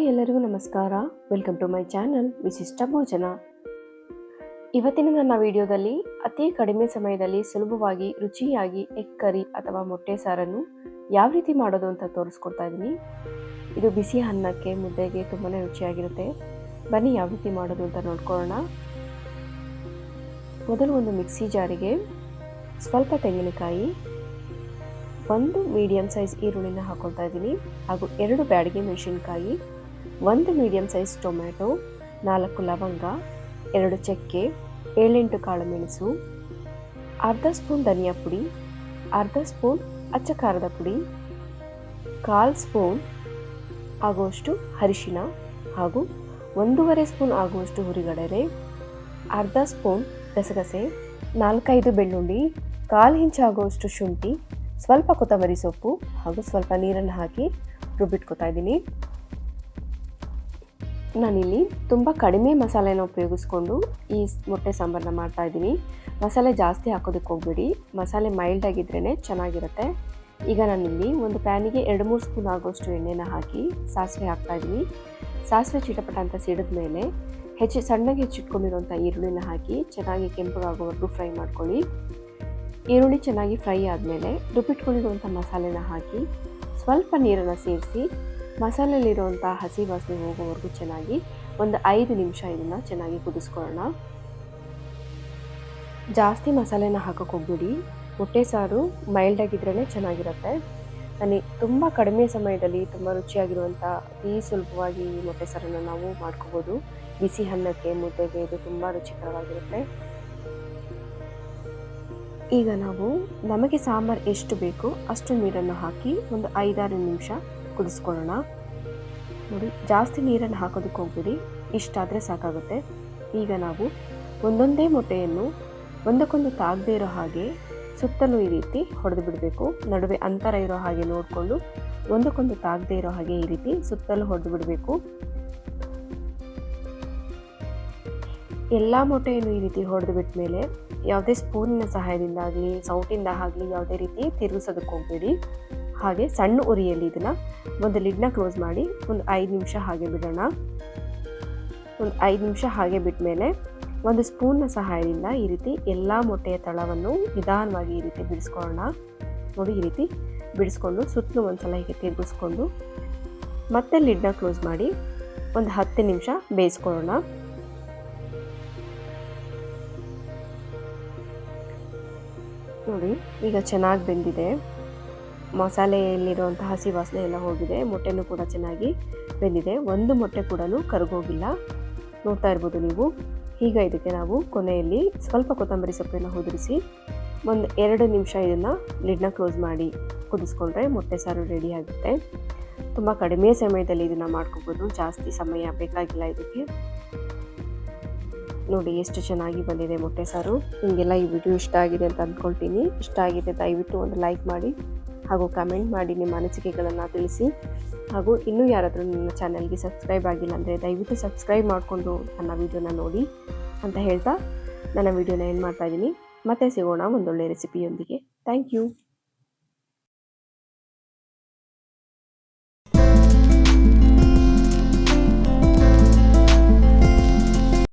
ಎಲ್ಲರಿಗೂ ನಮಸ್ಕಾರ. Welcome to my channel ವಿಶಿಷ್ಟ ಭೋಜನ. ಇವತ್ತಿನ ನನ್ನ ವಿಡಿಯೋದಲ್ಲಿ ಅತಿ ಕಡಿಮೆ ಸಮಯದಲ್ಲಿ ಸುಲಭವಾಗಿ ರುಚಿಯಾಗಿ ಎಗ್ ಕರಿ ಅಥವಾ ಮೊಟ್ಟೆ ಸಾರನ್ನು ಯಾವ ರೀತಿ ಮಾಡೋದು ಅಂತ ತೋರಿಸ್ಕೊಡ್ತಾ ಇದ್ದೀನಿ. ಇದು ಬಿಸಿ ಅನ್ನಕ್ಕೆ ಮುದ್ದೆಗೆ ತುಂಬಾ ರುಚಿಯಾಗಿರುತ್ತೆ. ಬನ್ನಿ ಯಾವ ರೀತಿ ಮಾಡೋದು ಅಂತ ನೋಡ್ಕೊಳ್ಳೋಣ. ಮೊದಲು ಒಂದು ಮಿಕ್ಸಿ ಜಾರಿಗೆ ಸ್ವಲ್ಪ ತೆಂಗಿನಕಾಯಿ, ಒಂದು ಮೀಡಿಯಂ ಸೈಜ್ ಈರುಳ್ಳಿನ ಹಾಕೊಳ್ತಾ ಇದ್ದೀನಿ, ಹಾಗೂ 2 ಬ್ಯಾಡಗಿ ಮೆಣಸಿನಕಾಯಿ, 1 ಮೀಡಿಯಂ ಸೈಜ್ ಟೊಮ್ಯಾಟೊ, 4 ಲವಂಗ, 2 ಚಕ್ಕೆ, 7-8 ಕಾಳು ಮೆಣಸು, ಅರ್ಧ ಸ್ಪೂನ್ ಧನಿಯಾ ಪುಡಿ, ಅರ್ಧ ಸ್ಪೂನ್ ಅಚ್ಚ ಖಾರದ ಪುಡಿ, 1/4 ಸ್ಪೂನ್ ಆಗುವಷ್ಟು ಅರಿಶಿನ, ಹಾಗೂ 1.5 ಸ್ಪೂನ್ ಆಗುವಷ್ಟು ಹುರಿಗಡಲೆ, ಅರ್ಧ ಸ್ಪೂನ್ ಗಸಗಸೆ, 4-5 ಬೆಳ್ಳುಳ್ಳಿ, 1/4 ಇಂಚ್ ಆಗುವಷ್ಟು ಶುಂಠಿ, ಸ್ವಲ್ಪ ಕೊತ್ತಂಬರಿ ಸೊಪ್ಪು ಹಾಗೂ ಸ್ವಲ್ಪ ನೀರನ್ನು ಹಾಕಿ ರುಬ್ಬಿಟ್ಕೊತಾ ಇದ್ದೀನಿ. ನಾನಿಲ್ಲಿ ತುಂಬ ಕಡಿಮೆ ಮಸಾಲೆನ ಉಪಯೋಗಿಸ್ಕೊಂಡು ಈ ಮೊಟ್ಟೆ ಸಾಂಬಾರನ್ನ ಮಾಡ್ತಾ ಇದ್ದೀನಿ. ಮಸಾಲೆ ಜಾಸ್ತಿ ಹಾಕೋದಕ್ಕೆ ಹೋಗ್ಬೇಡಿ, ಮಸಾಲೆ ಮೈಲ್ಡ್ ಆಗಿದ್ರೇ ಚೆನ್ನಾಗಿರುತ್ತೆ. ಈಗ ನಾನಿಲ್ಲಿ ಒಂದು ಪ್ಯಾನಿಗೆ 2-3 ಸ್ಪೂನ್ ಆಗೋಷ್ಟು ಎಣ್ಣೆನ ಹಾಕಿ ಸಾಸಿವೆ ಹಾಕ್ತಾ ಇದ್ದೀನಿ. ಸಾಸಿವೆ ಚಿಟಪಟ ಅಂತ ಸಿಡಿದ ಮೇಲೆ ಸಣ್ಣಗೆ ಹೆಚ್ಚಿಟ್ಕೊಂಡಿರುವಂಥ ಈರುಳ್ಳಿನ ಹಾಕಿ ಚೆನ್ನಾಗಿ ಕೆಂಪಗಾಗೋವರೆಗೂ ಫ್ರೈ ಮಾಡ್ಕೊಳ್ಳಿ. ಈರುಳ್ಳಿ ಚೆನ್ನಾಗಿ ಫ್ರೈ ಆದಮೇಲೆ ರುಬ್ಬಿಟ್ಕೊಂಡಿರುವಂಥ ಮಸಾಲೆನ ಹಾಕಿ ಸ್ವಲ್ಪ ನೀರನ್ನು ಸೇರಿಸಿ ಮಸಾಲೆಯಲ್ಲಿರುವಂಥ ಹಸಿ ವಾಸನೆ ಹೋಗೋವರೆಗೂ ಚೆನ್ನಾಗಿ ಒಂದು 5 ನಿಮಿಷ ಇದನ್ನು ಚೆನ್ನಾಗಿ ಕುದಿಸ್ಕೊಳ್ಳೋಣ. ಜಾಸ್ತಿ ಮಸಾಲೆನ ಹಾಕೋಕೆ ಹೋಗ್ಬಿಡಿ, ಮೊಟ್ಟೆ ಸಾರು ಮೈಲ್ಡ್ ಆಗಿದ್ರೇ ಚೆನ್ನಾಗಿರುತ್ತೆ. ನಾನು ತುಂಬ ಕಡಿಮೆ ಸಮಯದಲ್ಲಿ ತುಂಬ ರುಚಿಯಾಗಿರುವಂಥ ಅತಿ ಸುಲಭವಾಗಿ ಈ ಮೊಟ್ಟೆ ಸಾರನ್ನು ನಾವು ಮಾಡ್ಕೋಬೋದು. ಬಿಸಿ ಅನ್ನಕ್ಕೆ ಮುದ್ದೆಗೆ ಇದು ತುಂಬ ರುಚಿಕರವಾಗಿರುತ್ತೆ. ಈಗ ನಾವು ನಮಗೆ ಸಾಂಬಾರು ಎಷ್ಟು ಬೇಕೋ ಅಷ್ಟು ನೀರನ್ನು ಹಾಕಿ ಒಂದು 5-6 ನಿಮಿಷ ಕುದಿಸ್ಕೊಳ್ಳೋಣ. ನೋಡಿ, ಜಾಸ್ತಿ ನೀರನ್ನು ಹಾಕೋದಕ್ಕೆ ಹೋಗ್ಬಿಡಿ, ಇಷ್ಟಾದರೆ ಸಾಕಾಗುತ್ತೆ. ಈಗ ನಾವು ಒಂದೊಂದೇ ಮೊಟ್ಟೆಯನ್ನು ಒಂದಕ್ಕೊಂದು ತಾಗದೇ ಇರೋ ಹಾಗೆ ಸುತ್ತಲೂ ಈ ರೀತಿ ಹೊಡೆದು ಬಿಡಬೇಕು. ನಡುವೆ ಅಂತರ ಇರೋ ಹಾಗೆ ನೋಡಿಕೊಂಡು ಒಂದಕ್ಕೊಂದು ತಾಗದೇ ಇರೋ ಹಾಗೆ ಈ ರೀತಿ ಸುತ್ತಲೂ ಹೊಡೆದು ಬಿಡಬೇಕು. ಎಲ್ಲ ಮೊಟ್ಟೆಯನ್ನು ಈ ರೀತಿ ಹೊಡೆದು ಬಿಟ್ಟ ಮೇಲೆ ಯಾವುದೇ ಸ್ಪೂನಿನ ಸಹಾಯದಿಂದ ಆಗಲಿ ಸೌಟಿಂದ ಆಗಲಿ ಯಾವುದೇ ರೀತಿ ತಿರುಗಿಸೋದಕ್ಕೆ ಹೋಗಬೇಡಿ. ಹಾಗೆ ಸಣ್ಣ ಉರಿಯಲ್ಲಿ ಇದನ್ನು ಒಂದು ಲಿಡ್ನ ಕ್ಲೋಸ್ ಮಾಡಿ ಒಂದು 5 ನಿಮಿಷ ಹಾಗೆ ಬಿಡೋಣ. ಒಂದು 5 ನಿಮಿಷ ಹಾಗೆ ಬಿಟ್ಟ ಮೇಲೆ ಒಂದು ಸ್ಪೂನ್ನ ಸಹಾಯದಿಂದ ಈ ರೀತಿ ಎಲ್ಲ ಮೊಟ್ಟೆಯ ತಳವನ್ನು ನಿಧಾನವಾಗಿ ಈ ರೀತಿ ಬಿಡಿಸ್ಕೊಳ್ಳೋಣ. ನೋಡಿ, ಈ ರೀತಿ ಬಿಡಿಸ್ಕೊಂಡು ಸುತ್ತಲೂ ಒಂದು ಸಲ ಹೀಗೆ ತಿರುಗಿಸ್ಕೊಂಡು ಮತ್ತೆ ಲಿಡ್ನ ಕ್ಲೋಸ್ ಮಾಡಿ ಒಂದು 10 ನಿಮಿಷ ಬೇಯಿಸ್ಕೊಳ್ಳೋಣ. ನೋಡಿ, ಈಗ ಚೆನ್ನಾಗಿ ಬೆಂದಿದೆ. ಮಸಾಲೆಯಲ್ಲಿರುವಂಥ ಹಸಿ ವಾಸನೆ ಎಲ್ಲ ಹೋಗಿದೆ, ಮೊಟ್ಟೆನೂ ಕೂಡ ಚೆನ್ನಾಗಿ ಬೆಂದಿದೆ. ಒಂದು ಮೊಟ್ಟೆ ಕೂಡ ಕರಗೋಗಿಲ್ಲ, ನೋಡ್ತಾ ಇರ್ಬೋದು ನೀವು. ಈಗ ಇದಕ್ಕೆ ನಾವು ಕೊನೆಯಲ್ಲಿ ಸ್ವಲ್ಪ ಕೊತ್ತಂಬರಿ ಸೊಪ್ಪನ್ನು ಉದುರಿಸಿ ಒಂದು 2 ನಿಮಿಷ ಇದನ್ನು ಲಿಡ್ನ ಕ್ಲೋಸ್ ಮಾಡಿ ಕುದಿಸ್ಕೊಂಡ್ರೆ ಮೊಟ್ಟೆ ಸಾರು ರೆಡಿ ಆಗುತ್ತೆ. ತುಂಬ ಕಡಿಮೆ ಸಮಯದಲ್ಲಿ ಇದನ್ನು ಮಾಡ್ಕೋಬೋದು, ಜಾಸ್ತಿ ಸಮಯ ಬೇಕಾಗಿಲ್ಲ ಇದಕ್ಕೆ. ನೋಡಿ ಎಷ್ಟು ಚೆನ್ನಾಗಿ ಬಂದಿದೆ ಮೊಟ್ಟೆ ಸಾರು. ನಿಮಗೆಲ್ಲ ಈ ವಿಡಿಯೋ ಇಷ್ಟ ಆಗಿದೆ ಅಂತ ಅಂದ್ಕೊಳ್ತೀನಿ. ಇಷ್ಟ ಆಗಿದೆ ದಯವಿಟ್ಟು ಒಂದು ಲೈಕ್ ಮಾಡಿ ಹಾಗೂ ಕಮೆಂಟ್ ಮಾಡಿ ನಿಮ್ಮ ಅನಿಸಿಕೆಗಳನ್ನು ತಿಳಿಸಿ. ಹಾಗೂ ಇನ್ನೂ ಯಾರಾದರೂ ನನ್ನ ಚಾನಲ್ಗೆ ಸಬ್ಸ್ಕ್ರೈಬ್ ಆಗಿಲ್ಲ ಅಂದರೆ ದಯವಿಟ್ಟು ಸಬ್ಸ್ಕ್ರೈಬ್ ಮಾಡಿಕೊಂಡು ನನ್ನ ವಿಡಿಯೋನ ನೋಡಿ ಅಂತ ಹೇಳ್ತಾ ನನ್ನ ವಿಡಿಯೋನ ಏನು ಮಾಡ್ತಾಯಿದ್ದೀನಿ. ಮತ್ತೆ ಸಿಗೋಣ ಒಂದೊಳ್ಳೆ ರೆಸಿಪಿಯೊಂದಿಗೆ. Thank you.